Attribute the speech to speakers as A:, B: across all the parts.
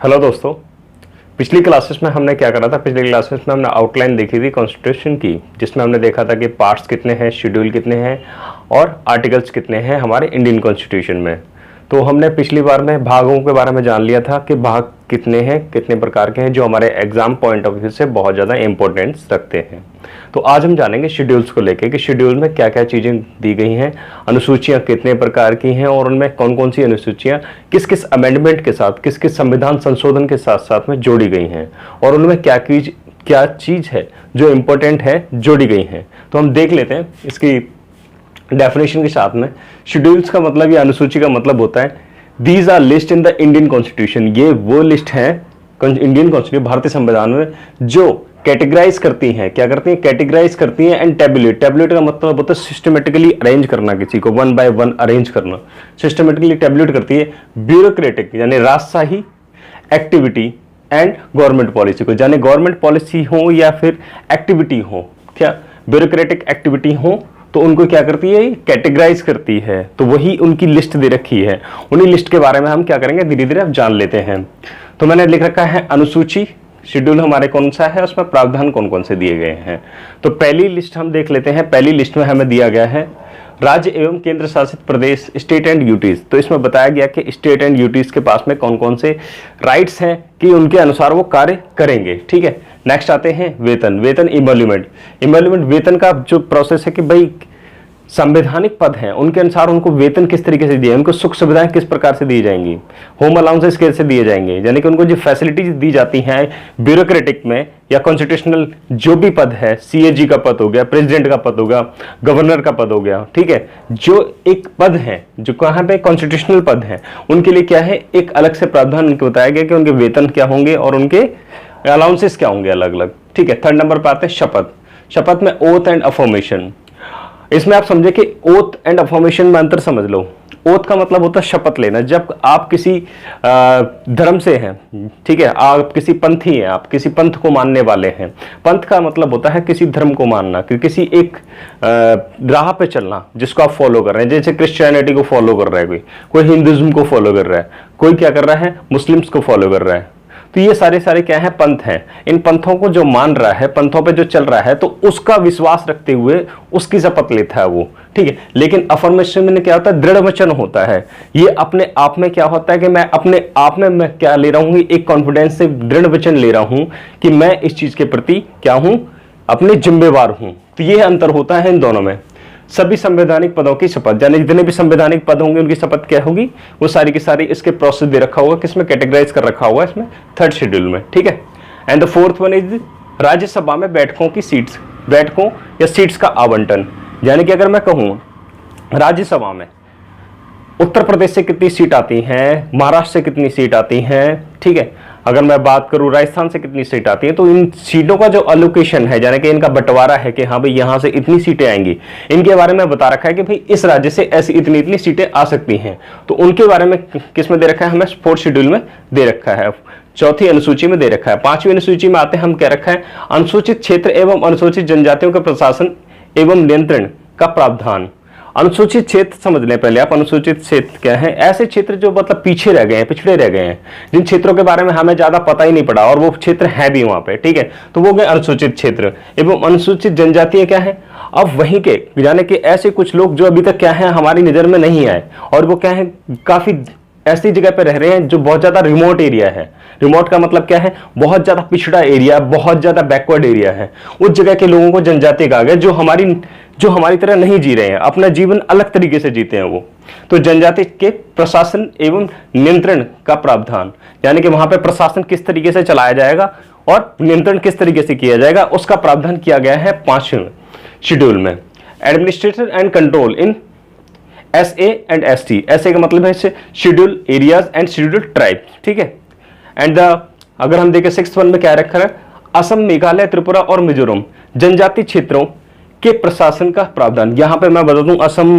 A: Hello दोस्तों। पिछली classes में हमने क्या करा था? पिछली क्लासेस में हमने आउटलाइन देखी थी कॉन्स्टिट्यूशन की, जिसमें हमने देखा था कि पार्ट्स कितने हैं, शेड्यूल कितने हैं और आर्टिकल्स कितने हैं हमारे इंडियन कॉन्स्टिट्यूशन में। तो हमने पिछली बार में भागों के बारे में जान लिया था कि भाग कितने हैं, कितने प्रकार के हैं, जो हमारे एग्जाम पॉइंट ऑफ व्यू से बहुत ज़्यादा इंपॉर्टेंस रखते हैं। तो आज हम जानेंगे शेड्यूल्स को लेके कि शेड्यूल में क्या क्या चीज़ें दी गई हैं, अनुसूचियाँ कितने प्रकार की हैं और उनमें कौन कौन सी अनुसूचियाँ किस किस अमेंडमेंट के साथ, किस किस संविधान संशोधन के साथ साथ में जोड़ी गई हैं और उनमें क्या चीज़ है जो इम्पोर्टेंट है जोड़ी गई हैं। तो हम देख लेते हैं इसकी डेफिनेशन के साथ में। शेड्यूल्स का मतलब या अनुसूची का मतलब होता है these are list in the Indian constitution. ये वो लिस्ट है इंडियन कॉन्स्टिट्यूशन, भारतीय संविधान में, जो कैटेगराइज करती हैं। क्या करती हैं? कैटेगराइज करती हैं एंड टेबुलेट। टेबुलेट का मतलब होता है सिस्टमेटिकली अरेंज करना, किसी को वन बाय वन अरेंज करना। सिस्टमेटिकली टेबुलेट करती है ब्यूरोक्रेटिक यानी राजशाही एक्टिविटी एंड गवर्नमेंट पॉलिसी को, यानी गवर्नमेंट पॉलिसी हो या फिर एक्टिविटी हो, क्या ब्यूरोक्रेटिक एक्टिविटी हो, तो उनको क्या करती है? कैटेगराइज करती है। तो वही उनकी लिस्ट दे रखी है। उन्हीं लिस्ट के बारे में हम क्या करेंगे, धीरे धीरे अब जान लेते हैं। तो मैंने लिख रखा है अनुसूची। शेड्यूल हमारे कौन सा है, उसमें प्रावधान कौन कौन से दिए गए हैं। तो पहली लिस्ट हम देख लेते हैं। पहली लिस्ट में हमें दिया गया है राज्य एवं केंद्र शासित प्रदेश, स्टेट एंड यूटीज। तो इसमें बताया गया कि स्टेट एंड यूटीज के पास में कौन कौन से राइट्स हैं कि उनके अनुसार वो कार्य करेंगे। ठीक है, नेक्स्ट आते हैं वेतन। वेतन इमोल्यूमेंट। इमोल्यूमेंट वेतन का जो प्रोसेस है कि भाई संवैधानिक पद हैं, उनके अनुसार उनको वेतन किस तरीके से दिए, उनको सुख सुविधाएं किस प्रकार से दी जाएंगी, होम अलाउंसेस कैसे दिए जाएंगे, यानी कि उनको जो फैसिलिटीज दी जाती हैं ब्यूरोक्रेटिक में या कॉन्स्टिट्यूशनल जो भी पद है, सीएजी का पद हो गया, प्रेसिडेंट का पद हो गया, गवर्नर का पद हो गया। ठीक है, जो एक पद है जो कहाँ पे कॉन्स्टिट्यूशनल पद है, उनके लिए क्या है, एक अलग से प्रावधान उनको बताया गया कि उनके वेतन क्या होंगे और उनके अलाउंसेस क्या होंगे अलग अलग। ठीक है, थर्ड नंबर पर आते हैं शपथ। शपथ में ओथ एंड अफर्मेशन। इसमें आप समझे कि ओथ एंड अफर्मेशन में अंतर समझ लो। ओथ का मतलब होता है शपथ लेना। जब आप किसी धर्म से हैं, ठीक है, आप किसी पंथी हैं, आप किसी पंथ को मानने वाले हैं। पंथ का मतलब होता है किसी धर्म को मानना, कि किसी एक राह पे चलना जिसको आप फॉलो कर रहे हैं। जैसे क्रिश्चियनिटी को फॉलो कर रहा है कोई हिंदुइज्म को फॉलो कर रहा है, कोई क्या कर रहा है, मुस्लिम्स को फॉलो कर रहा है। तो ये सारे क्या है, पंथ हैं। इन पंथों को जो मान रहा है, पंथों पे जो चल रहा है, तो उसका विश्वास रखते हुए उसकी शपथ लेता है वो। ठीक है, लेकिन अफर्मेशन में क्या होता है, दृढ़ वचन होता है। ये अपने आप में क्या होता है कि मैं अपने आप में मैं क्या ले रहा हूं, एक कॉन्फिडेंस से दृढ़ वचन ले रहा हूं कि मैं इस चीज के प्रति क्या हूं, अपने जिम्मेवार हूं। तो ये अंतर होता है इन दोनों में। सभी संवैधानिक पदों की शपथ, यानी जितने भी संवैधानिक पद होंगे उनकी शपथ क्या होगी, वो सारी की सारी इसके प्रोसेस दे रखा होगा, किसमें कैटेगराइज कर रखा होगा, इसमें थर्ड शेड्यूल में। ठीक है, and the fourth one is Rajya Sabha में बैठकों की सीट्स, बैठकों या सीट्स का आवंटन। यानी कि अगर मैं कहूं राज्यसभा में उत्तर प्रदेश से कितनी सीट आती हैं, महाराष्ट्र से कितनी सीट आती हैं, ठीक है, अगर मैं बात करूं राजस्थान से कितनी सीट आती है, तो इन सीटों का जो अलोकेशन है, यानी कि इनका बंटवारा है कि हाँ भाई यहां से इतनी सीटें आएंगी, इनके बारे में बता रखा है कि भाई इस राज्य से ऐसी इतनी इतनी सीटें आ सकती हैं। तो उनके बारे में किस में दे रखा है, हमें फोर्थ शेड्यूल में दे रखा है, चौथी अनुसूची में दे रखा है। पांचवी अनुसूची में आते हैं, हम कह रखा है अनुसूचित क्षेत्र एवं अनुसूचित जनजातियों के प्रशासन एवं नियंत्रण का प्रावधान। अनुसूचित क्षेत्र समझ लें पहले आप। अनुसूचित क्षेत्र क्या है? ऐसे क्षेत्र जो मतलब पीछे रह गए हैं, पिछड़े रह गए हैं, जिन क्षेत्रों के बारे में हमें ज्यादा पता ही नहीं पड़ा और वो क्षेत्र है भी वहां पे। ठीक है, तो वो गए अनुसूचित क्षेत्र। एवं अनुसूचित जनजाति क्या है, अब वहीं के यानी कि ऐसे कुछ लोग जो अभी तक क्या है हमारी नजर में नहीं आए और वो क्या है काफी ऐसी जगह पे रह रहे हैं जो बहुत ज्यादा रिमोट एरिया है। रिमोट का मतलब क्या है, बहुत ज्यादा पिछड़ा एरिया, बहुत ज्यादा बैकवर्ड एरिया है। उस जगह के लोगों को जनजाति कहा गया, जो हमारी तरह नहीं जी रहे हैं, अपना जीवन अलग तरीके से जीते हैं वो। तो जनजाति के प्रशासन एवं नियंत्रण का प्रावधान, यानी कि वहां पे प्रशासन किस तरीके से चलाया जाएगा और नियंत्रण किस तरीके से किया जाएगा, उसका प्रावधान किया गया है 5वें शेड्यूल में। Administration and control in SA and ST। SA का मतलब है schedule areas and schedule tribe. ठीक है, एंड अगर हम देखें 6th वन में क्या रखा है, असम, मेघालय, त्रिपुरा और मिजोरम जनजाति क्षेत्रों के प्रशासन का प्रावधान। यहां पे मैं बता दूं, असम,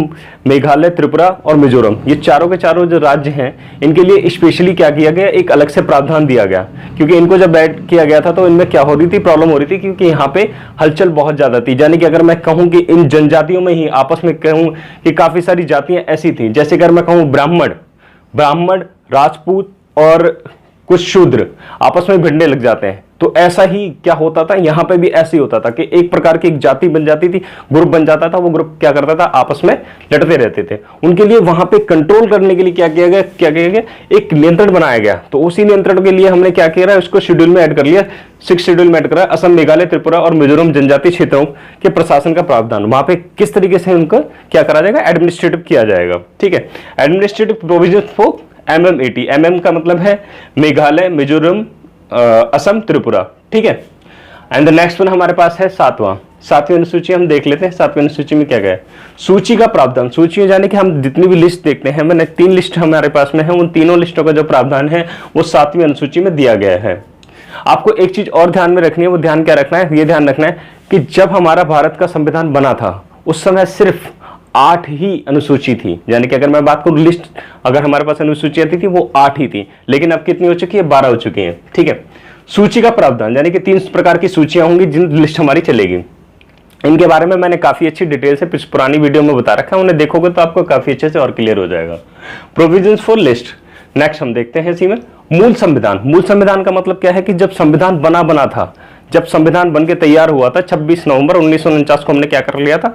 A: मेघालय, त्रिपुरा और मिजोरम, ये चारों के चारों जो राज्य हैं, इनके लिए स्पेशली क्या किया गया, एक अलग से प्रावधान दिया गया। क्योंकि इनको जब ऐड किया गया था तो इनमें क्या हो रही थी, प्रॉब्लम हो रही थी, क्योंकि यहाँ पे हलचल बहुत ज्यादा थी। यानी कि अगर मैं कहूँ कि इन जनजातियों में ही आपस में कहूँ कि काफी सारी जातियां ऐसी थी, जैसे अगर मैं कहूँ ब्राह्मण, राजपूत और कुछ शूद्र आपस में भिड़ने लग जाते हैं। तो ऐसा ही क्या होता था, यहां पे भी ऐसे ही होता था कि एक प्रकार की एक जाति बन जाती थी, ग्रुप बन जाता था, वो ग्रुप क्या करता था, आपस में लड़ते रहते थे। उनके लिए वहां पे कंट्रोल करने के लिए क्या किया गया, एक नियंत्रण बनाया गया। तो उसी नियंत्रण के लिए हमने क्या किया, उसको शेड्यूल में ऐड कर लिया, 6 शेड्यूल में ऐड करा, असम, मेघालय, त्रिपुरा और मिजोरम जनजातीय क्षेत्रों के प्रशासन का प्रावधान। वहां पे किस तरीके से उनको क्या करा जाएगा, एडमिनिस्ट्रेटिव किया जाएगा। ठीक है, administrative provision for MMAT, MM का मतलब है मेघालय, मिजोरम, असम, त्रिपुरा। ठीक है, एंड द नेक्स्ट वन हमारे पास है सातवीं अनुसूची। हम देख लेते हैं सातवीं अनुसूची में क्या गया है। सूची का प्रावधान, सूची में जाने कि हम जितनी भी लिस्ट देखते हैं, मैंने 3 लिस्ट हमारे पास में है, उन तीनों लिस्टों का जो प्रावधान है वो सातवीं अनुसूची में दिया गया है। आपको एक चीज और ध्यान में रखनी है, वो ध्यान क्या रखना है, ये ध्यान रखना है कि जब हमारा भारत का संविधान बना था उस समय सिर्फ 8 ही अनुसूची थी। यानी कि अगर मैं बात करूं लिस्ट, अगर हमारे पास अनुसूची आती थी वो 8 ही थी, लेकिन अब कितनी हो चुकी है, 12 हो चुकी है। ठीक है, सूची का प्रावधान यानी कि 3 प्रकार की सूचियां होंगी जिन लिस्ट हमारी चलेगी। इनके बारे में मैंने काफी अच्छी डिटेल से पुरानी वीडियो में बता रखा है, उन्हें देखोगे तो आपको काफी अच्छे से और क्लियर हो जाएगा। प्रोविजंस फॉर लिस्ट, नेक्स्ट हम देखते हैं इसी में मूल संविधान। मूल संविधान का मतलब क्या है कि जब संविधान बना था, जब संविधान बन के तैयार हुआ था 26 नवंबर 1949 को हमने क्या कर लिया था,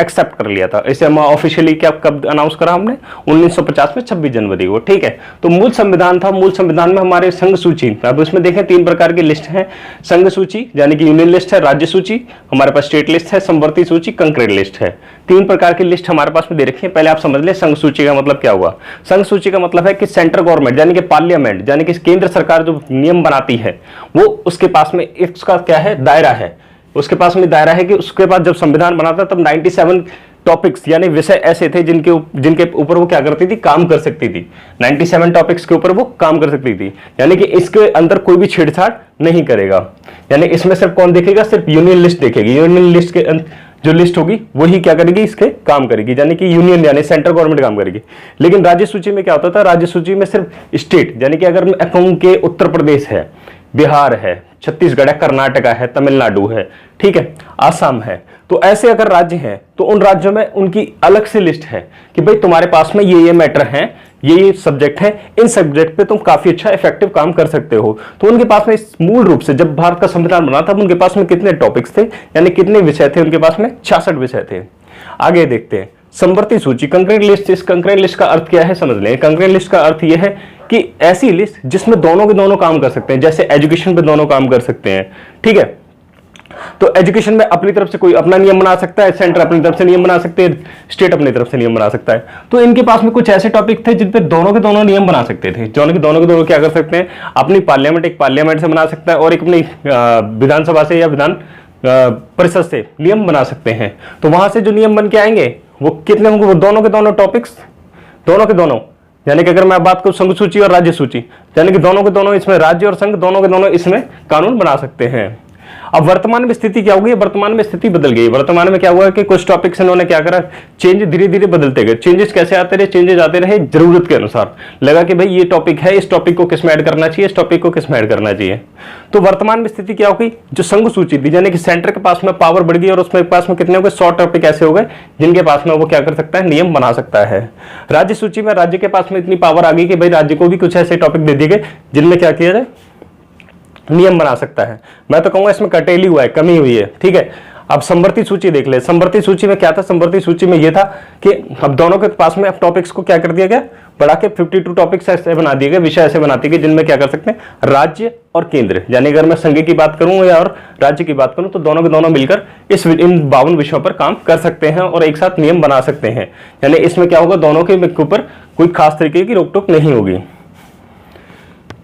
A: एक्सेप्ट कर लिया था। इसे हम ऑफिशियली क्या कब अनाउंस करा हमने, 1950 में 26 जनवरी को। ठीक है, तो मूल संविधान था। मूल संविधान में हमारे संघ सूची, अब उसमें देखें 3 प्रकार की लिस्ट है। संघ सूची यानी कि यूनियन लिस्ट है, राज्य सूची, हमारे पास स्टेट लिस्ट है, समवर्ती सूची, कंकरेंट लिस्ट है। 3 प्रकार की लिस्ट हमारे पास में दे रखी है। पहले आप समझ ले संघ सूची का मतलब क्या हुआ। संघ सूची का मतलब है कि सेंट्रल गवर्नमेंट यानी कि पार्लियामेंट यानी कि केंद्र सरकार जो नियम बनाती है वो उसके पास में इसका क्या है, दायरा है। उसके पास में दायरा है कि उसके बाद जब संविधान बना था तब 97 टॉपिक्स यानी विषय ऐसे थे जिनके ऊपर वो क्या करती थी, काम कर सकती थी। 97 टॉपिक्स के ऊपर वो काम कर सकती थी, यानी कि इसके अंदर कोई भी छेड़छाड़ नहीं करेगा। यानी इसमें सिर्फ कौन देखेगा, सिर्फ यूनियन लिस्ट देखेगी। यूनियन लिस्ट के जो लिस्ट होगी वही क्या करेगी, इसके काम करेगी, यानी कि यूनियन यानी सेंट्रल गवर्नमेंट काम करेगी। लेकिन राज्य सूची में क्या होता था, राज्य सूची में सिर्फ स्टेट यानी कि अगर मैं कहूं कि उत्तर प्रदेश है, बिहार है, छत्तीसगढ़ है, कर्नाटका है, तमिलनाडु है, ठीक है, आसाम है, तो ऐसे अगर राज्य हैं तो उन राज्यों में उनकी अलग से लिस्ट है कि भाई तुम्हारे पास में ये मैटर हैं, ये सब्जेक्ट है, इन सब्जेक्ट पे तुम काफी अच्छा इफेक्टिव काम कर सकते हो। तो उनके पास में मूल रूप से जब भारत का संविधान बना था उनके पास में कितने टॉपिक्स थे, यानी कितने विषय थे, उनके पास में 66 विषय थे। आगे देखते हैं समवर्ती सूची, कंकरेंट लिस्ट। इस कंकरेंट लिस्ट का अर्थ क्या है समझ लें। कंकरेंट लिस्ट का अर्थ यह है कि ऐसी लिस्ट जिसमें दोनों के दोनों काम कर सकते हैं, जैसे एजुकेशन पे दोनों काम कर सकते हैं। ठीक है, तो एजुकेशन में अपनी तरफ से कोई अपना नियम बना सकता है, सेंटर अपनी तरफ से नियम बना सकते हैं, स्टेट अपनी तरफ से नियम बना सकता है। तो इनके पास में कुछ ऐसे टॉपिक थे जिन पे दोनों के दोनों नियम बना सकते थे। दोनों के दोनों क्या कर सकते हैं, अपनी पार्लियामेंट एक पार्लियामेंट से बना सकता है और एक अपनी विधानसभा से या विधान परिषद से नियम बना सकते हैं। तो वहां से जो नियम बन के आएंगे वो कितने होंगे, वो दोनों के दोनों टॉपिक्स, दोनों के दोनों, यानी कि अगर मैं बात करूं संघ सूची और राज्य सूची, यानी कि दोनों के दोनों इसमें राज्य और संघ दोनों के दोनों इसमें कानून बना सकते हैं। अब वर्तमान में स्थिति क्या होगी, वर्तमान में स्थिति बदल गई। वर्तमान में क्या हुआ कि कुछ टॉपिक्स इन्होंने क्या करा, चेंज धीरे धीरे बदलते गए। चेंजेस कैसे आते रहे, चेंजेस आते रहे जरूरत के अनुसार। लगा कि भाई ये टॉपिक है, इस टॉपिक को किस में ऐड करना चाहिए, इस टॉपिक को किस में ऐड करना चाहिए। तो वर्तमान में स्थिति क्या होगी, जो संघ सूची थी यानी कि सेंटर के पास में पावर बढ़ गई और उसमें पास में कितने हो गए, 100 टॉपिक ऐसे हो गए जिनके पास में वो क्या कर सकता है, नियम बना सकता है। राज्य सूची में राज्य के पास में इतनी पावर आ गई कि भाई राज्य को भी कुछ ऐसे टॉपिक दे दिए गए जिनमें क्या किया जाए, नियम बना सकता है। मैं तो कहूंगा इसमें कटेली हुआ है, कमी हुई है। ठीक है, अब समवर्ती सूची देख ले। समवर्ती सूची में क्या था, समवर्ती सूची में यह था कि अब दोनों के पास में टॉपिक्स को क्या कर दिया गया, बढ़ा के 52 टॉपिक्स ऐसे बना दिए गए, विषय ऐसे बना दिए गए जिनमें क्या कर सकते हैं, राज्य और केंद्र, यानी अगर मैं संघ की बात करूं या और राज्य की बात करूं तो दोनों के दोनों मिलकर इन 52 विषयों पर काम कर सकते हैं और एक साथ नियम बना सकते हैं। यानी इसमें क्या होगा, दोनों के ऊपर कोई खास तरीके की रोक टोक नहीं होगी।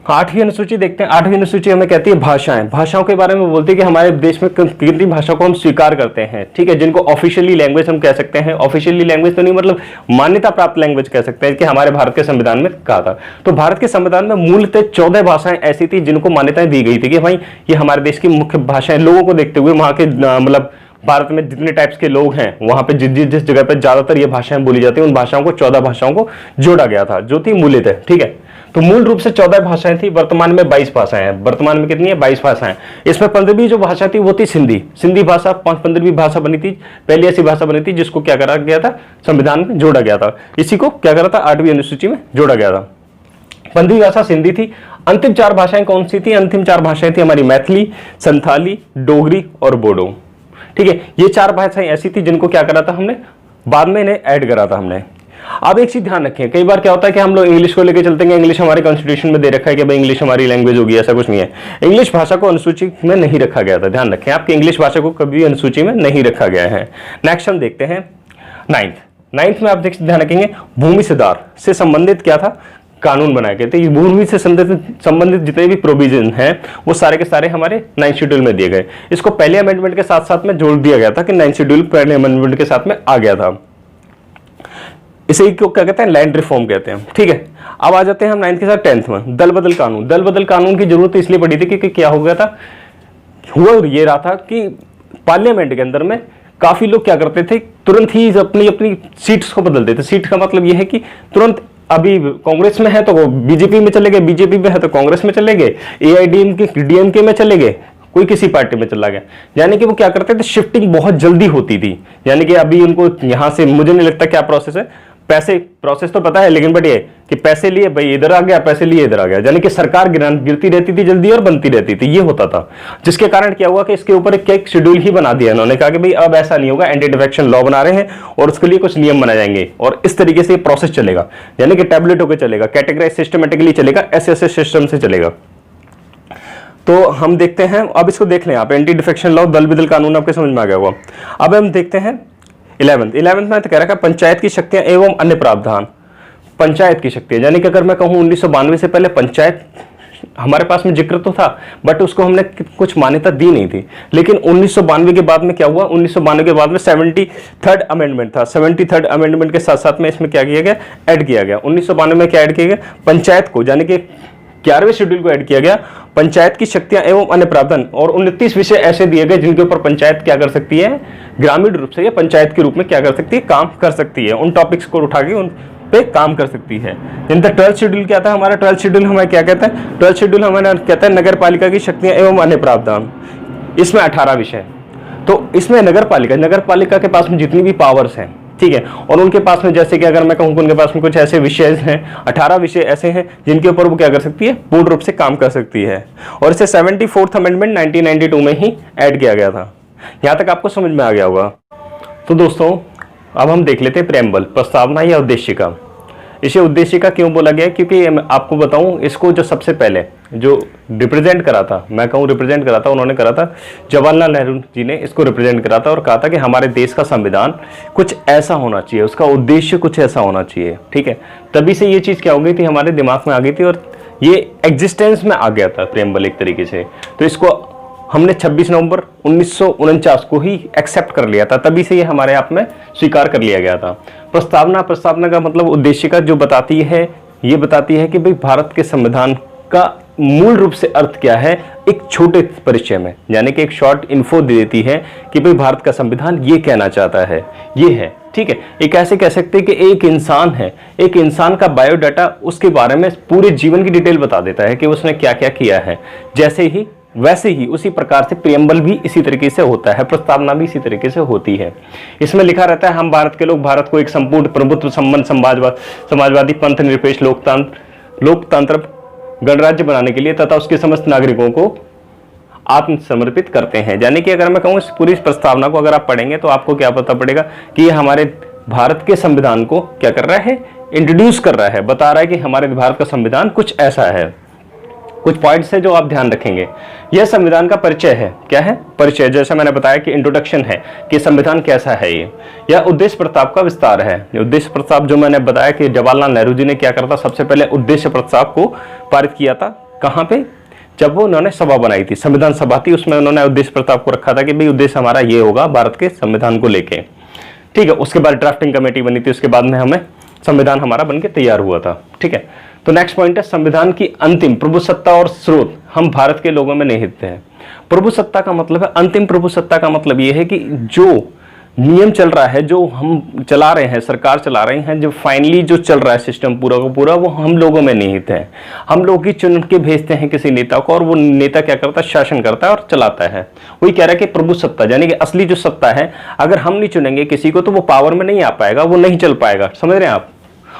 A: 8वीं अनुसूची देखते हैं। 8वीं अनुसूची हमें कहती है भाषाएं। भाषाओं के बारे में बोलती है कि हमारे देश में कितनी भाषा को हम स्वीकार करते हैं। ठीक है, जिनको ऑफिशियली लैंग्वेज हम कह सकते हैं। ऑफिशियली लैंग्वेज तो नहीं, मतलब मान्यता प्राप्त लैंग्वेज कह सकते हैं कि हमारे भारत के संविधान में कहा था। तो भारत के संविधान में मूलतः 14 भाषाएं ऐसी थी जिनको मान्यताएं दी गई थी कि भाई ये हमारे देश की मुख्य भाषाएं। लोगों को देखते हुए वहां के मतलब भारत में जितने टाइप्स के लोग हैं वहां पे जिस जगह पे ज्यादातर ये भाषाएं बोली जाती है उन भाषाओं को 14 भाषाओं को जोड़ा गया था जो थी मूलतः। ठीक है, तो मूल रूप से 14 भाषाएं थी। वर्तमान में 22 भाषाएं हैं। वर्तमान में कितनी है, 22 भाषाएं। इसमें 15वीं जो भाषा थी वो थी सिंधी। सिंधी भाषा 15वीं भाषा बनी थी, पहली ऐसी भाषा बनी थी जिसको क्या करा गया था, संविधान में जोड़ा गया था। इसी को क्या करा था, 8वीं अनुसूची में जोड़ा गया था। 15वीं भाषा सिंधी थी। अंतिम 4 भाषाएं कौन सी थी? अंतिम 4 भाषाएं थी हमारी मैथिली, संथाली, डोगरी और बोडो। ठीक है, ये 4 भाषाएं ऐसी थी जिनको क्या करा था हमने, बाद में इन्हें ऐड करा था हमने। अब एक चीज ध्यान रखें, कई बार क्या होता है कि हम लोग इंग्लिश को लेकर चलते हैं, इंग्लिश हमारे कॉन्स्टिट्यूशन में दे रखा है कि भाई इंग्लिश हमारी लैंग्वेज होगी, ऐसा कुछ नहीं है। इंग्लिश भाषा को अनुसूची में नहीं रखा गया था, ध्यान रखें आपकी इंग्लिश भाषा को कभी अनुसूची में नहीं रखा गया है। नेक्स्ट हम देखते हैं नाइन्थ में आप ध्यान रखेंगे, भूमि सुधार से संबंधित क्या था, कानून बनाए गए थे। भूमि से संबंधित जितने भी प्रोविजन हैं वो सारे के सारे हमारे 9th शेड्यूल में दिए गए। इसको पहले अमेंडमेंट के साथ साथ में जोड़ दिया गया था कि 9th शेड्यूल पहले अमेंडमेंट के साथ में आ गया था। इसे क्यों क्या कहते हैं, लैंड रिफॉर्म कहते हैं। ठीक है, अब आ जाते हैं हम 9th के साथ 10th में, दल बदल कानून। दल बदल कानून की जरूरत इसलिए पड़ी थी क्योंकि क्या हो गया था, हुआ ये रहा था कि पार्लियामेंट के अंदर में काफी लोग क्या करते थे, तुरंत ही अपनी अपनी सीट्स को बदलते थे। सीट का मतलब यह है कि तुरंत अभी कांग्रेस में है तो बीजेपी में चले गए, बीजेपी में है तो कांग्रेस में चले गए, डीएमके में चले गए, कोई किसी पार्टी में चला गया। यानी कि वो क्या करते थे, शिफ्टिंग बहुत जल्दी होती थी। यानी कि अभी उनको यहां से, मुझे नहीं लगता क्या प्रोसेस है, पैसे प्रोसेस तो पता है, लेकिन बट ये कि पैसे लिए भाई इधर आ गया, पैसे लिए इधर आ गया। यानी कि सरकार गिरती रहती थी जल्दी और बनती रहती थी, ये होता था। जिसके कारण क्या हुआ कि इसके ऊपर एक शेड्यूल ही बना दिया इन्होंने, कहा कि भाई अब ऐसा नहीं होगा, एंटी डिफेक्शन लॉ बना रहे हैं और उसके लिए कुछ नियम बनाए जाएंगे और इस तरीके से प्रोसेस चलेगा। यानी कि टैबलेट होकर चलेगा, कैटेगराइज सिस्टमेटिकली चलेगा, ऐसे सिस्टम से चलेगा। तो हम देखते हैं, अब इसको देख लें आप, एंटी डिफेक्शन लॉ, दल बदल कानून आपके समझ में आ गया होगा। अब हम देखते हैं 11th में तो कह रखा है पंचायत की शक्तियां एवं अन्य प्रावधान। पंचायत की शक्तियां, यानी कि अगर मैं कहूं 1992 से पहले पंचायत हमारे पास में जिक्र तो था, बट उसको हमने कुछ मान्यता दी नहीं थी। लेकिन 1992 के बाद में क्या हुआ, 1992 के बाद में 73rd अमेंडमेंट था। 73rd अमेंडमेंट के साथ साथ में इसमें क्या किया गया, ऐड किया गया। 1992 में क्या ऐड किया गया, पंचायत को, यानी कि 11वें शेड्यूल को ऐड किया गया, पंचायत की शक्तियां एवं अन्य प्रावधान, और 29 विषय ऐसे दिए गए जिनके ऊपर पंचायत क्या कर सकती है, ग्रामीण रूप से या पंचायत के रूप में क्या कर सकती है, काम कर सकती है। उन टॉपिक्स को उठा के उन पे काम कर सकती है। जिनका 12th शेड्यूल क्या था हमारा, 12th शेड्यूल हमें क्या कहता है, 12th शेड्यूल हमें कहता है नगर पालिका की शक्तियां एवं अन्य प्रावधान। इसमें 18 विषय, तो इसमें नगर पालिका के पास में जितनी भी पावर्स हैं, ठीक है, और उनके पास में जैसे कि अगर मैं कहूं उनके पास में कुछ ऐसे विषय हैं, 18 विषय ऐसे हैं जिनके ऊपर वो क्या कर सकती है, पूर्ण रूप से काम कर सकती है। और इसे 74th अमेंडमेंट 1992 में ही ऐड किया गया था। यहां तक आपको समझ में आ गया होगा। तो दोस्तों अब हम देख लेते हैं प्रेम्बल, प्रस्तावना या उद्देशिका। इसे उद्देशिका क्यों बोला गया, क्योंकि आपको बताऊं, इसको जो सबसे पहले जो रिप्रेजेंट करा था, मैं कहूं रिप्रेजेंट करा था, उन्होंने करा था, जवाहरलाल नेहरू जी ने इसको रिप्रेजेंट करा था और कहा था कि हमारे देश का संविधान कुछ ऐसा होना चाहिए, उसका उद्देश्य कुछ ऐसा होना चाहिए। ठीक है, तभी से ये चीज़ क्या हो गई थी, हमारे दिमाग में आ गई थी और ये एग्जिस्टेंस में आ गया था प्रेम्बल एक तरीके से। तो इसको हमने 26 नवंबर 1949 को ही एक्सेप्ट कर लिया था, तभी से ये हमारे आप में स्वीकार कर लिया गया था। प्रस्तावना का मतलब उद्देशिका जो बताती है, ये बताती है कि भाई भारत के संविधान का मूल रूप से अर्थ क्या है, एक छोटे परिचय में, यानी कि एक शॉर्ट इन्फो दे देती है कि भाई भारत का संविधान ये कहना चाहता है, ये है। ठीक है, एक ऐसे कह सकते हैं कि एक इंसान है, एक इंसान का बायोडाटा उसके बारे में पूरे जीवन की डिटेल बता देता है कि उसने क्या क्या किया है। जैसे ही वैसे ही उसी प्रकार से प्रियम्बल भी इसी तरीके से होता है, प्रस्तावना भी इसी तरीके से होती है। इसमें लिखा रहता है हम भारत के लोग भारत को एक संपूर्ण प्रभुत्व संबंध समाजवादी पंथ निरपेक्ष लोकतंत्र गणराज्य बनाने के लिए तथा उसके समस्त नागरिकों को आत्मसमर्पित करते हैं। यानी कि अगर मैं कहूँ इस पूरी प्रस्तावना को अगर आप पढ़ेंगे तो आपको क्या पता पड़ेगा कि ये हमारे भारत के संविधान को क्या कर रहा है, इंट्रोड्यूस कर रहा है, बता रहा है कि हमारे भारत का संविधान कुछ ऐसा है। कुछ पॉइंट्स है जो आप ध्यान रखेंगे। यह संविधान का परिचय है, क्या है, परिचय, जैसा मैंने बताया कि इंट्रोडक्शन है कि संविधान कैसा है ये। यह उद्देश्य प्रस्ताव का विस्तार है। उद्देश्य प्रस्ताव जो मैंने बताया कि जवाहरलाल नेहरू जी ने क्या करता, सबसे पहले उद्देश्य प्रस्ताव को पारित किया था। कहाँ पे, जब वो उन्होंने सभा बनाई थी, संविधान सभा थी, उसमें उन्होंने उद्देश्य प्रस्ताव को रखा था कि भाई उद्देश्य हमारा ये होगा भारत के संविधान को लेके। ठीक है, उसके बाद ड्राफ्टिंग कमेटी बनी थी, उसके बाद में हमें संविधान हमारा बनके तैयार हुआ था। ठीक है, तो नेक्स्ट पॉइंट है संविधान की अंतिम प्रभुसत्ता और स्रोत हम भारत के लोगों में निहित हैं। प्रभुसत्ता का मतलब है, अंतिम प्रभुसत्ता का मतलब यह है कि जो नियम चल रहा है, जो हम चला रहे हैं, सरकार चला रही है, जो फाइनली जो चल रहा है सिस्टम पूरा का पूरा, वो हम लोगों में निहित है। हम लोग ही चुन के भेजते हैं किसी नेता को और वो नेता क्या करता है, शासन करता है और चलाता है। वही कह रहा है कि प्रभुसत्ता, यानी कि असली जो सत्ता है, अगर हम नहीं चुनेंगे किसी को तो वो पावर में नहीं आ पाएगा, वो नहीं चल पाएगा। समझ रहे हैं आप।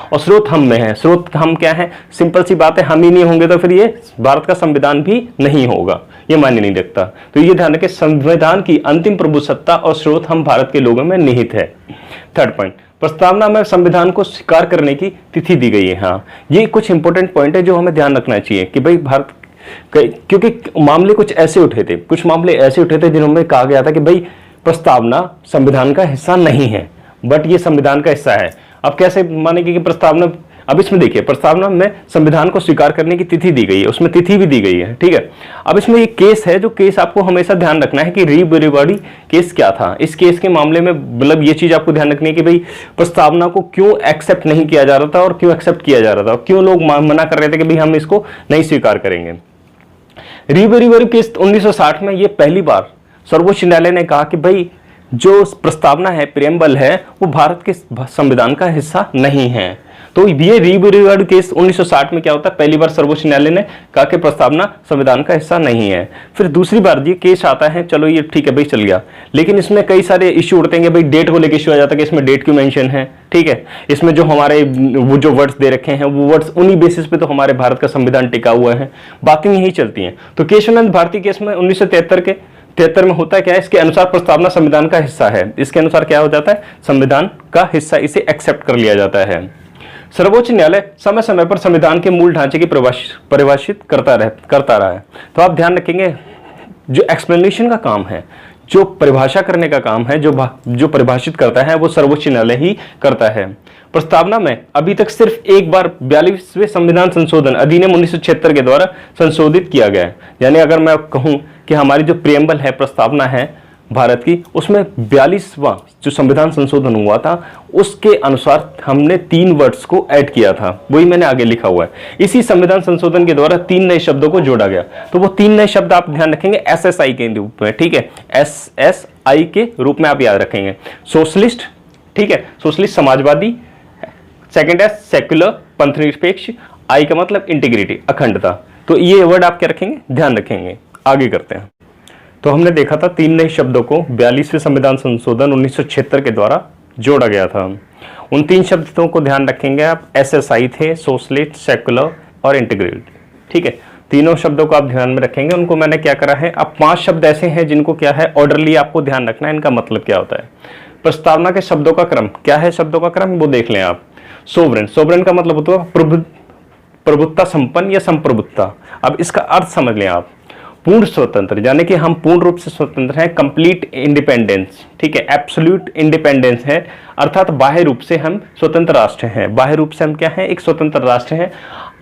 A: और स्रोत हम में है। स्रोत हम क्या है, सिंपल सी बात है, हम ही नहीं होंगे तो फिर ये भारत का संविधान भी नहीं होगा, ये मान्य नहीं रखता। तो ये ध्यान रखें, संविधान की अंतिम प्रभुसत्ता और स्रोत हम भारत के लोगों में निहित है। थर्ड पॉइंट, प्रस्तावना में संविधान को स्वीकार करने की तिथि दी गई है। हाँ, ये कुछ इंपॉर्टेंट पॉइंट है जो हमें ध्यान रखना चाहिए कि भाई भारत, क्योंकि मामले कुछ ऐसे उठे थे, कुछ मामले ऐसे उठे थे जिनमें कहा गया था कि भाई प्रस्तावना संविधान का हिस्सा नहीं है, बट ये संविधान का हिस्सा है। अब कैसे मानेंगे कि प्रस्तावना, अब इसमें देखिए, प्रस्तावना में संविधान को स्वीकार करने की तिथि दी गई है, उसमें तिथि भी दी गई है, ठीक है। अब इसमें ये केस है, जो केस आपको हमेशा ध्यान रखना है कि रीबॉडी केस क्या था। इस केस के मामले में मतलब ये चीज आपको ध्यान रखनी है कि भाई प्रस्तावना को क्यों एक्सेप्ट नहीं किया जा रहा था और क्यों एक्सेप्ट किया जा रहा था, क्यों लोग मना कर रहे थे कि भाई हम इसको नहीं स्वीकार करेंगे। रीबॉडी केस 1960 में ये पहली बार सर्वोच्च न्यायालय ने कहा कि भाई जो प्रस्तावना है, प्रियम्बल है, वो भारत के संविधान का हिस्सा नहीं है। तो ये रीबॉडी केस 1960 में क्या होता है, पहली बार सर्वोच्च न्यायालय ने कहा कि प्रस्तावना संविधान का हिस्सा नहीं है। फिर दूसरी बार ये केस आता है, चलो ये ठीक है भाई चल गया, लेकिन इसमें कई सारे इश्यू उठते हैं, भाई डेट को लेकर इश्यू आ जाता है कि इसमें डेट क्यों मेंशन है, ठीक है। इसमें जो हमारे वो जो वर्ड्स दे रखे हैं, वो वर्ड्स उन्हीं बेसिस पे तो हमारे भारत का संविधान टिका हुआ है, बातें यही चलती हैं। तो केशवानंद भारती केस में 1973 में होता है क्या है, इसके अनुसार प्रस्तावना संविधान का हिस्सा है। इसके अनुसार क्या हो जाता है, संविधान का हिस्सा, इसे एक्सेप्ट कर लिया जाता है। सर्वोच्च न्यायालय समय समय पर संविधान के मूल ढांचे की परिभाषित करता रहा है। तो आप ध्यान रखेंगे, जो एक्सप्लेनेशन का काम है, जो परिभाषा करने का काम है, जो परिभाषित करता है, वो सर्वोच्च न्यायालय ही करता है। प्रस्तावना में अभी तक सिर्फ एक बार 42वें संविधान संशोधन अधिनियम 1976 के द्वारा संशोधित किया गया है। यानी अगर मैं कहूं कि हमारी जो प्रियम्बल है, प्रस्तावना है भारत की, उसमें 42वां जो संविधान संशोधन हुआ था, उसके अनुसार हमने 3 वर्ड्स को ऐड किया था, वही मैंने आगे लिखा हुआ है। इसी संविधान संशोधन के द्वारा 3 नए शब्दों को जोड़ा गया। तो वो 3 नए शब्द आप ध्यान रखेंगे SSI के रूप में, ठीक है, SSI के रूप में आप याद रखेंगे। सोशलिस्ट, ठीक है, सोशलिस्ट समाजवादी, सेकंड है सेक्युलर पंथनिरपेक्ष, आई का मतलब इंटीग्रिटी, अखंडता। तो ये वर्ड आप क्या रखेंगे, ध्यान रखेंगे। आगे करते हैं। तो हमने देखा था 3 नए शब्दों को 42वें संविधान संशोधन 1976 के द्वारा जोड़ा गया था। उन 3 शब्दों को ध्यान रखेंगे आप, SSI थे, सोशलिस्ट, सेक्युलर और इंटीग्रेटेड, ठीक है। तीनों शब्दों को आप ध्यान में रखेंगे। उनको मैंने क्या करा है, अब 5 शब्द ऐसे हैं जिनको क्या है, ऑर्डरली आपको ध्यान रखना है, इनका मतलब क्या होता है। प्रस्तावना के शब्दों का क्रम क्या है, शब्दों का क्रम वो देख लें आप। सोवरेन, सोवरेन का मतलब होता है प्रभुत्ता संपन्न या संप्रभुत्ता। अब इसका अर्थ समझ लें आप, पूर्ण स्वतंत्र, यानी कि हम पूर्ण रूप से स्वतंत्र हैं, कंप्लीट इंडिपेंडेंस, ठीक है, एब्सोल्यूट इंडिपेंडेंस है, अर्थात बाह्य रूप से हम स्वतंत्र राष्ट्र हैं। बाह्य रूप से हम क्या हैं, एक स्वतंत्र राष्ट्र हैं।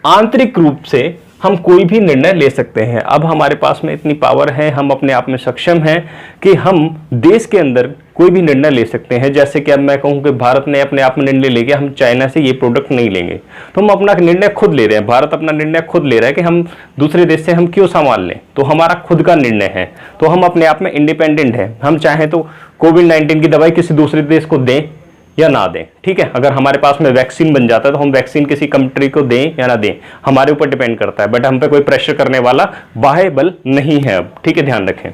A: आंतरिक रूप से हम कोई भी निर्णय ले सकते हैं। अब हमारे पास में इतनी पावर है, हम अपने आप में सक्षम हैं कि हम देश के अंदर कोई भी निर्णय ले सकते हैं। जैसे कि अब मैं कहूं कि भारत ने अपने आप में निर्णय ले लिया, हम चाइना से ये प्रोडक्ट नहीं लेंगे, तो हम अपना निर्णय खुद ले रहे हैं। भारत अपना निर्णय खुद ले रहा है कि हम दूसरे देश से हम क्यों सामान लें, तो हमारा खुद का निर्णय है। तो हम अपने आप में इंडिपेंडेंट हैं। हम चाहें तो कोविड-19 की दवाई किसी दूसरे देश को दें या ना दें, ठीक है। अगर हमारे पास में वैक्सीन बन जाता है तो हम वैक्सीन किसी कंट्री को दें या ना दें, हमारे ऊपर डिपेंड करता है, बट हम पे कोई प्रेशर करने वाला बाह्य बल नहीं है अब, ठीक है, ध्यान रखें।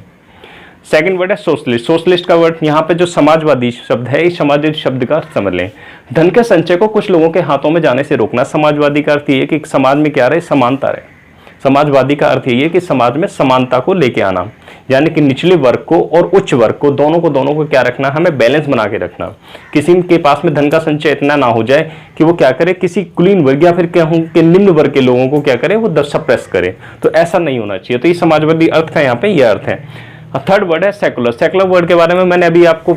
A: सेकंड वर्ड है सोशलिस्ट। सोशलिस्ट का वर्ड यहाँ पे जो समाजवादी शब्द है, इस समाजवादी शब्द का अर्थ समझ लें, धन के संचय को कुछ लोगों के हाथों में जाने से रोकना। समाजवादी का अर्थ ये है कि समाज में क्या रहे, समानता रहे। समाजवादी का अर्थ ये है कि समाज में समानता को लेके आना, यानी कि निचले वर्ग को और उच्च वर्ग को, दोनों को क्या रखना, हमें बैलेंस बना के रखना। किसी के पास में धन का संचय इतना ना हो जाए कि वो क्या करे, किसी कुलीन वर्ग या फिर कहूँ कि निम्न वर्ग के लोगों को क्या करे, वो सप्रेस करे। तो ऐसा नहीं होना चाहिए। तो ये समाजवादी अर्थ है, यहाँ पे ये अर्थ है। थर्ड वर्ड है सेकुलर। सेकुलर वर्ड के बारे में मैंने अभी आपको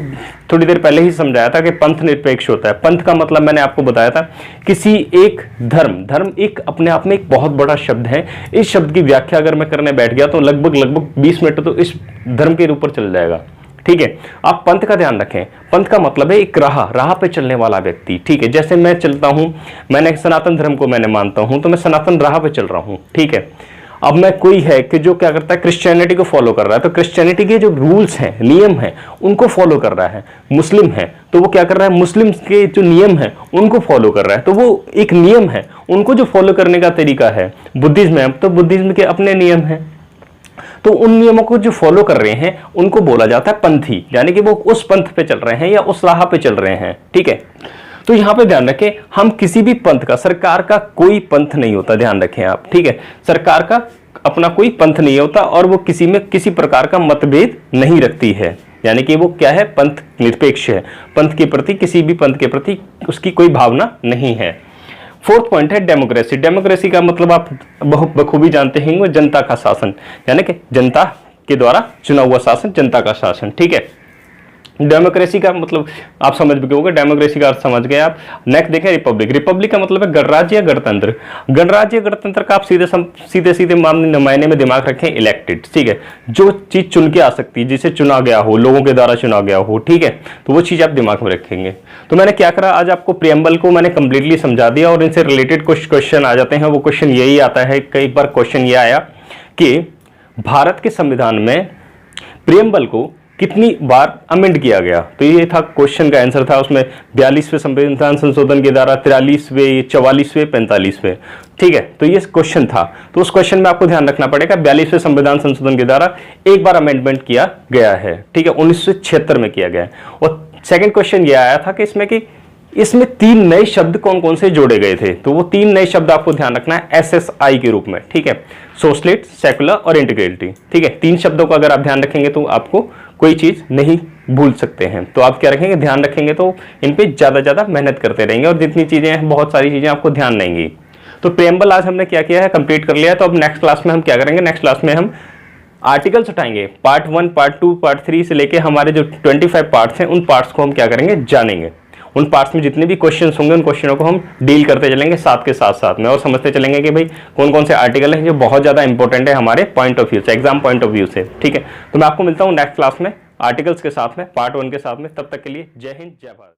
A: थोड़ी देर पहले ही समझाया था कि पंथ निरपेक्ष होता है। पंथ का मतलब मैंने आपको बताया था, किसी एक धर्म एक अपने आप में एक बहुत बड़ा शब्द है। इस शब्द की व्याख्या अगर मैं करने बैठ गया तो लगभग 20 मिनट तो इस धर्म के ऊपर चल जाएगा, ठीक है। आप पंथ का ध्यान रखें। पंथ का मतलब है एक राह पे चलने वाला व्यक्ति, ठीक है। जैसे मैं चलता हूं, मैंने सनातन धर्म को मैंने मानता हूं, तो मैं सनातन राह पे चल रहा हूं, ठीक है। अब मैं कोई है कि जो क्या करता है, क्रिश्चियनिटी को फॉलो कर रहा है, तो क्रिश्चियनिटी के जो रूल्स हैं, नियम हैं, उनको फॉलो कर रहा है। मुस्लिम है तो वो क्या कर रहा है, मुस्लिम के जो नियम हैं उनको फॉलो कर रहा है, तो वो एक नियम है, उनको जो फॉलो करने का तरीका है। बुद्धिज्म है तो बुद्धिज्म के अपने नियम हैं, तो उन नियमों को जो फॉलो कर रहे हैं उनको बोला जाता है पंथी, यानी कि वो उस पंथ पे चल रहे हैं या उस राह पे चल रहे हैं, ठीक है। तो यहाँ पे ध्यान रखें, हम किसी भी पंथ का, सरकार का कोई पंथ नहीं होता, ध्यान रखें आप, ठीक है। सरकार का अपना कोई पंथ नहीं होता और वो किसी में किसी प्रकार का मतभेद नहीं रखती है, यानी कि वो क्या है, पंथ निरपेक्ष है, पंथ के प्रति, किसी भी पंथ के प्रति उसकी कोई भावना नहीं है। फोर्थ पॉइंट है डेमोक्रेसी। डेमोक्रेसी का मतलब आप बहुत बखूबी जानते हैं, वो जनता का शासन, यानी कि जनता के द्वारा चुना हुआ शासन, जनता का शासन, ठीक है। डेमोक्रेसी का मतलब आप समझ भी गए, डेमोक्रेसी का अर्थ समझ गए आप। नेक्स्ट देखें रिपब्लिक। रिपब्लिक का मतलब है गणराज्य या गणतंत्र। गणराज्य या गणतंत्र का आप सीधे मायने में दिमाग रखें, इलेक्टेड, ठीक है, जो चीज चुन के आ सकती है, जिसे चुना गया हो, लोगों के द्वारा चुना गया हो, ठीक है, तो वो चीज आप दिमाग में रखेंगे। तो मैंने क्या करा, आज आपको प्रियम्बल को मैंने कंप्लीटली समझा दिया और इनसे रिलेटेड कुछ क्वेश्चन आ जाते हैं। वो क्वेश्चन यही आता है, कई बार क्वेश्चन ये आया कि भारत के संविधान में प्रियम्बल को कितनी बार अमेंड किया गया, तो ये था क्वेश्चन का आंसर था उसमें। 42वें संविधान संशोधन के द्वारा, 43वें, 44वें, 45वें, ठीक है, तो ये क्वेश्चन था। तो उस क्वेश्चन में आपको ध्यान रखना पड़ेगा, 42वें संविधान संशोधन के द्वारा एक बार अमेंडमेंट किया गया है, ठीक है, 1976 में किया गया है। और सेकंड क्वेश्चन ये आया था कि इसमें 3 नए शब्द कौन कौन से जोड़े गए थे, तो वो 3 नए शब्द आपको ध्यान रखना है SSI के रूप में, ठीक है, सोशलिस्ट, सेकुलर और इंटीग्रिटी, ठीक है। 3 शब्दों को अगर आप ध्यान रखेंगे तो आपको कोई चीज नहीं भूल सकते हैं। तो आप क्या रखेंगे, ध्यान रखेंगे, तो इन पे ज्यादा मेहनत करते रहेंगे और जितनी चीजें हैं, बहुत सारी चीजें आपको ध्यान रहेंगी। तो प्रेम्बल आज हमने क्या किया है, कंप्लीट कर लिया है। तो अब नेक्स्ट क्लास में हम क्या करेंगे, नेक्स्ट क्लास में हम आर्टिकल्स उठाएंगे, पार्ट 1, पार्ट 2, पार्ट 3 से लेके हमारे जो 25 पार्ट्स हैं, उन पार्ट्स को हम क्या करेंगे, जानेंगे। उन पार्ट्स में जितने भी क्वेश्चंस होंगे, उन क्वेश्चनों को हम डील करते चलेंगे साथ के साथ में, और समझते चलेंगे कि भाई कौन कौन से आर्टिकल हैं जो बहुत ज्यादा इंपॉर्टेंट है हमारे पॉइंट ऑफ व्यू से, एग्जाम पॉइंट ऑफ व्यू से, ठीक है। तो मैं आपको मिलता हूँ नेक्स्ट क्लास में आर्टिकल्स के साथ में, पार्ट 1 के साथ में। तब तक के लिए जय हिंद, जय भारत।